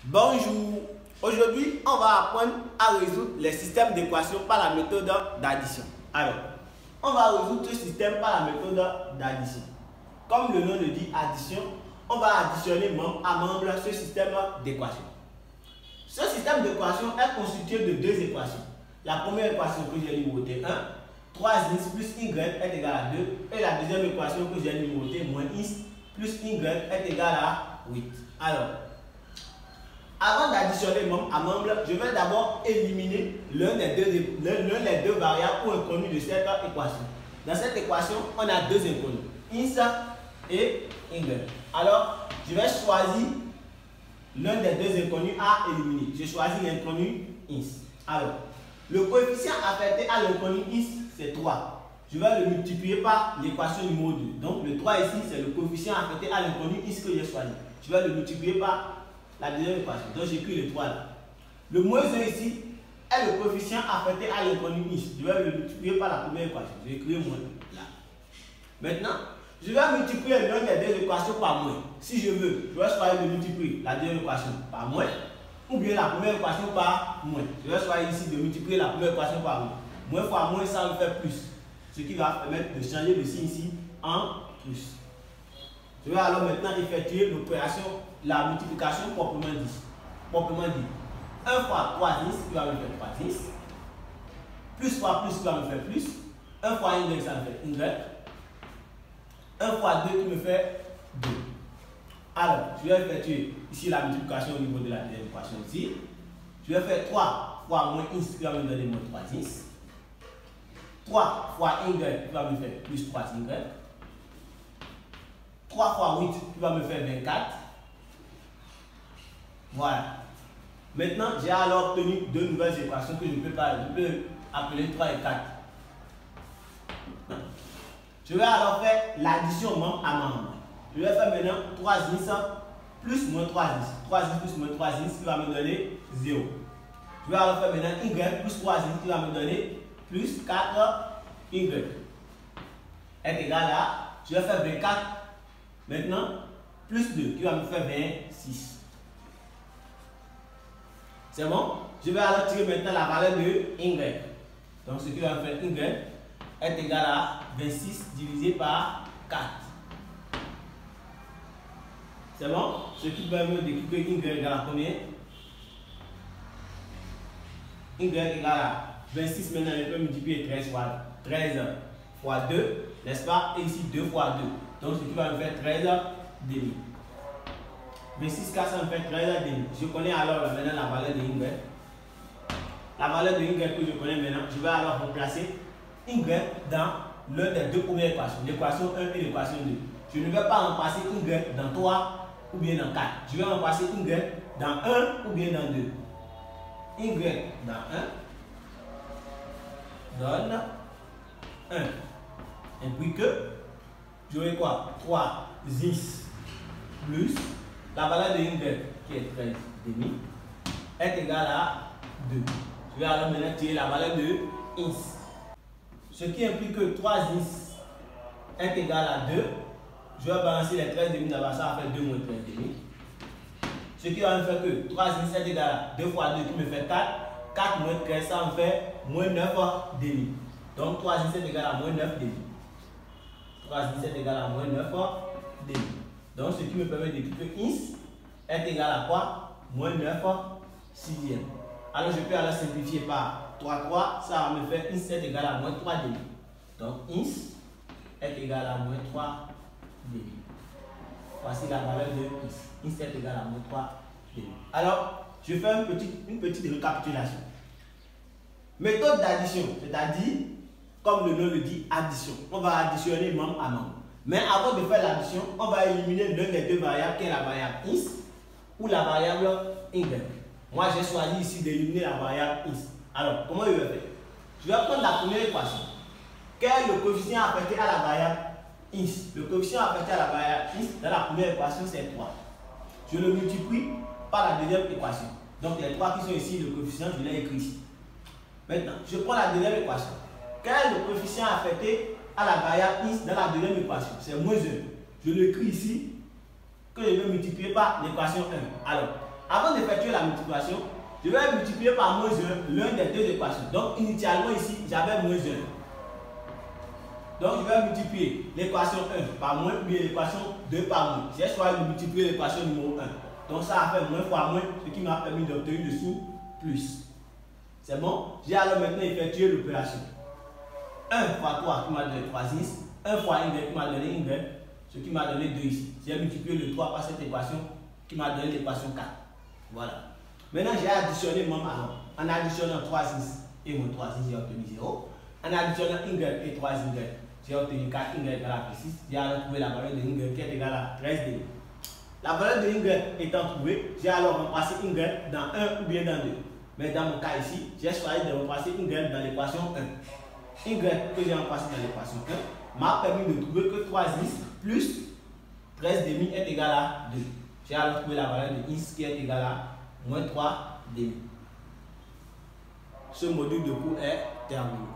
Bonjour, aujourd'hui on va apprendre à résoudre les systèmes d'équations par la méthode d'addition. Alors, on va résoudre ce système par la méthode d'addition. Comme le nom le dit, addition, on va additionner membre à membre ce système d'équations. Ce système d'équations est constitué de deux équations. La première équation que j'ai numérotée 1, 3x plus y est égal à 2. Et la deuxième équation que j'ai numérotée moins x plus y est égal à 8. Alors, avant d'additionner membre à membre, je vais d'abord éliminer l'un des deux variables ou inconnus de cette équation. Dans cette équation, on a deux inconnus, x et y. Alors, je vais choisir l'un des deux inconnus à éliminer. Je choisis l'inconnu x. Alors, le coefficient affecté à l'inconnu x, c'est 3. Je vais le multiplier par l'équation numéro 2. Donc, le 3 ici, c'est le coefficient affecté à l'inconnu x que j'ai choisi. Je vais le multiplier par la deuxième équation. Donc, j'écris le 3 là. Le moins 1 ici est le coefficient affecté à l'inconnu x. Je vais le multiplier par la première équation. J'ai écrit moins là. Maintenant, je vais multiplier l'un des deux équations par moins. Si je veux, je vais choisir de multiplier la deuxième équation par moins ou bien la première équation par moins. Je vais choisir ici de multiplier la première équation par moins. Moins fois moins, ça me fait plus. Ce qui va permettre de changer le signe ici en plus. Je vais alors maintenant effectuer l'opération, la multiplication proprement dit. 1 fois 3x qui va me faire 3x. Plus fois plus qui va me faire plus. 1 fois y, ça me fait y. 1 fois 2 qui me fait 2. Alors, je vais effectuer ici la multiplication au niveau de la deuxième équation ici. Je vais faire 3 fois moins x qui va me donner moins 3x. 3 fois y qui va me faire plus 3y. 3 fois 8 qui va me faire 24. Voilà. Maintenant, j'ai alors obtenu deux nouvelles équations que je peux appeler 3 et 4. Je vais alors faire l'addition membre à membre. Je vais faire maintenant 3x plus moins 3x. 3x plus moins 3x qui va me donner 0. Je vais alors faire maintenant y plus 3x qui va me donner plus 4y. Est égal à, je vais faire 24 maintenant plus 2 qui va me faire 26. C'est bon? Je vais alors tirer maintenant la valeur de y. Donc ce qui va me faire y est égal à 26 divisé par 4. C'est bon? Ce qui permet d'écrire y égale à combien? Y égale à 26, maintenant je peux multiplier 13 fois 2, n'est-ce pas? Et ici 2 fois 2. Donc ce qui va me faire 13 demi. 26 4, ça me fait 13 demi. Je connais alors maintenant la valeur de y. La valeur de y que je connais maintenant, je vais alors remplacer y dans l'un des deux premières équations, l'équation 1 et l'équation 2. Je ne vais pas remplacer y dans 3 ou bien dans 4. Je vais remplacer y dans 1 ou bien dans 2. Y dans 1 donne 1. Et puis que j'aurai quoi? 3x plus la valeur de y qui est 13 demi est égale à 2. Je vais alors maintenant tirer la valeur de x. Ce qui implique que 3x est égal à 2. Je vais balancer les 13 demi là-bas, ça va faire 2 moins 13 demi. Ce qui va me faire que 3x est égal à 2 fois 2 qui me fait 4. 4 moins 13, ça me fait moins 9 demi. Donc 3x est égal à moins 9 demi. 3x est égal à moins 9 demi. Donc ce qui me permet d'écrire que x est égal à quoi? Moins 9 sixième. Alors je peux alors simplifier par 3, ça va me faire x est égal à moins 3 demi. Donc x est égal à moins 3 demi. Voici la valeur de x. X est égal à moins 3 demi. Alors, je fais une petite récapitulation. Méthode d'addition, c'est-à-dire, comme le nom le dit, addition. On va additionner membre à membre. Mais avant de faire l'addition, on va éliminer l'un des deux variables qui est la variable x ou la variable y. Moi, j'ai choisi ici d'éliminer la variable x. Alors, comment je vais faire? Je vais prendre la première équation. Quel est le coefficient affecté à la variable x? Le coefficient affecté à la variable x dans la première équation, c'est 3. Je le multiplie par la deuxième équation. Donc, les 3 qui sont ici, le coefficient, je l'ai écrit ici. Maintenant, je prends la deuxième équation. Quel est le coefficient affecté à la variable x dans la deuxième équation? C'est moins 1. Je l'écris ici, que je vais multiplier par l'équation 1. Alors, Avant d'effectuer la multiplication, je vais multiplier par moins 1 l'un des deux équations. Donc, initialement ici, j'avais moins 1. Donc, je vais multiplier l'équation 1 par moins, ou bien l'équation 2 par moins. J'ai choisi de multiplier l'équation numéro 1. Donc, ça a fait moins fois moins, ce qui m'a permis d'obtenir dessous plus. C'est bon? J'ai alors maintenant effectué l'opération. 1 fois 3 qui m'a donné 3x, 1 fois y qui m'a donné y, ce qui m'a donné 2 ici. J'ai multiplié le 3 par cette équation qui m'a donné l'équation 4. Voilà. Maintenant, j'ai additionné mon alors. En additionnant 3x et mon 3x, j'ai obtenu 0. En additionnant y et 3y, j'ai obtenu 4y égale à 6. J'ai alors trouvé la valeur de y qui est égale à 13,5. La valeur de y étant trouvée, j'ai alors remplacé y dans 1 ou bien dans 2. Mais dans mon cas ici, j'ai choisi de remplacer y dans l'équation 1. Y que j'ai remplacé dans l'équation 1 m'a permis de trouver que 3x plus 13,5 est égal à 2. J'ai alors trouvé la valeur de x qui est égale à moins 3,5. Ce module de cours est terminé.